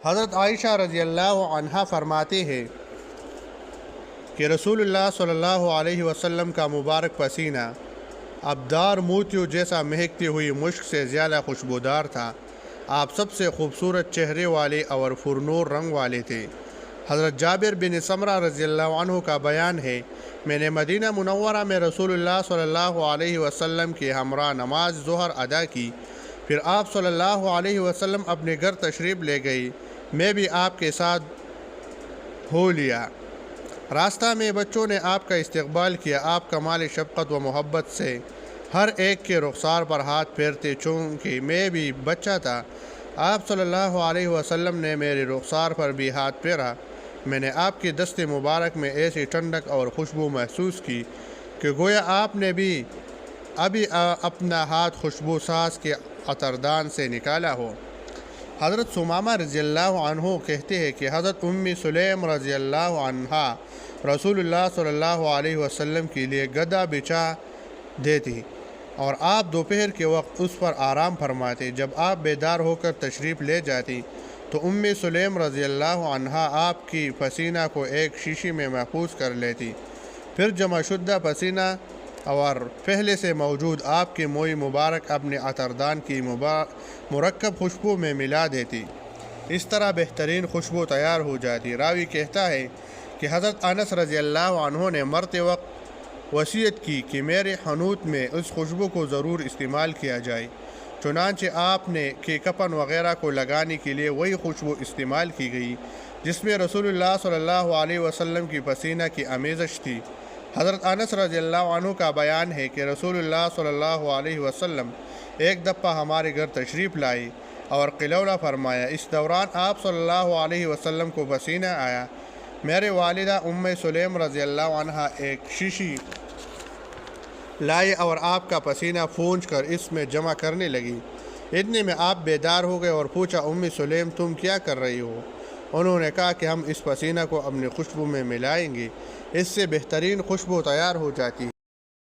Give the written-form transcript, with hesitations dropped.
حضرت عائشہ رضی اللہ عنہا فرماتی ہے کہ رسول اللہ صلی اللہ علیہ وسلم کا مبارک پسینہ ابدار موتیوں جیسا مہکتی ہوئی مشک سے زیادہ خوشبودار تھا۔ آپ سب سے خوبصورت چہرے والے اور پرنور رنگ والے تھے۔ حضرت جابر بن سمرہ رضی اللہ عنہ کا بیان ہے، میں نے مدینہ منورہ میں رسول اللہ صلی اللہ علیہ وسلم کے ہمراہ نماز ظہر ادا کی، پھر آپ صلی اللہ علیہ وسلم اپنے گھر تشریف لے گئی، میں بھی آپ کے ساتھ ہو لیا۔ راستہ میں بچوں نے آپ کا استقبال کیا، آپ کمال شفقت و محبت سے ہر ایک کے رخسار پر ہاتھ پھیرتے، چونکہ میں بھی بچہ تھا۔ آپ صلی اللہ علیہ وسلم نے میرے رخسار پر بھی ہاتھ پھیرا، میں نے آپ کی دست مبارک میں ایسی ٹھنڈک اور خوشبو محسوس کی کہ گویا آپ نے بھی ابھی اپنا ہاتھ خوشبو ساز کے عطردان سے نکالا ہو۔ حضرت ثمامہ رضی اللہ عنہ کہتے ہیں کہ حضرت ام سلیم رضی اللہ عنہا رسول اللہ صلی اللہ علیہ وسلم کے لیے گدا بچھا دیتی اور آپ دوپہر کے وقت اس پر آرام فرماتے۔ جب آپ بیدار ہو کر تشریف لے جاتی تو ام سلیم رضی اللہ عنہا آپ کی پسینہ کو ایک شیشی میں محفوظ کر لیتی، پھر جمع شدہ پسینہ اور پہلے سے موجود آپ کی موئی مبارک اپنے عطردان کی مرکب خوشبو میں ملا دیتی۔ اس طرح بہترین خوشبو تیار ہو جاتی۔ راوی کہتا ہے کہ حضرت انس رضی اللہ عنہ نے مرتے وقت وصیت کی کہ میرے حنوط میں اس خوشبو کو ضرور استعمال کیا جائے، چنانچہ آپ نے کہ کفن وغیرہ کو لگانے کے لیے وہی خوشبو استعمال کی گئی جس میں رسول اللہ صلی اللہ علیہ وسلم کی پسینہ کی آمیزش تھی۔ حضرت انس رضی اللہ عنہ کا بیان ہے کہ رسول اللہ صلی اللہ علیہ وسلم ایک دفعہ ہمارے گھر تشریف لائی اور قلولہ فرمایا۔ اس دوران آپ صلی اللہ علیہ وسلم کو پسینہ آیا۔ میرے والدہ ام سلیم رضی اللہ عنہ ایک شیشی لائی اور آپ کا پسینہ پھونچ کر اس میں جمع کرنے لگی۔ اتنے میں آپ بیدار ہو گئے اور پوچھا، ام سلیم تم کیا کر رہی ہو؟ انہوں نے کہا کہ ہم اس پسینہ کو اپنی خوشبو میں ملائیں گے، اس سے بہترین خوشبو تیار ہو جاتی ہے۔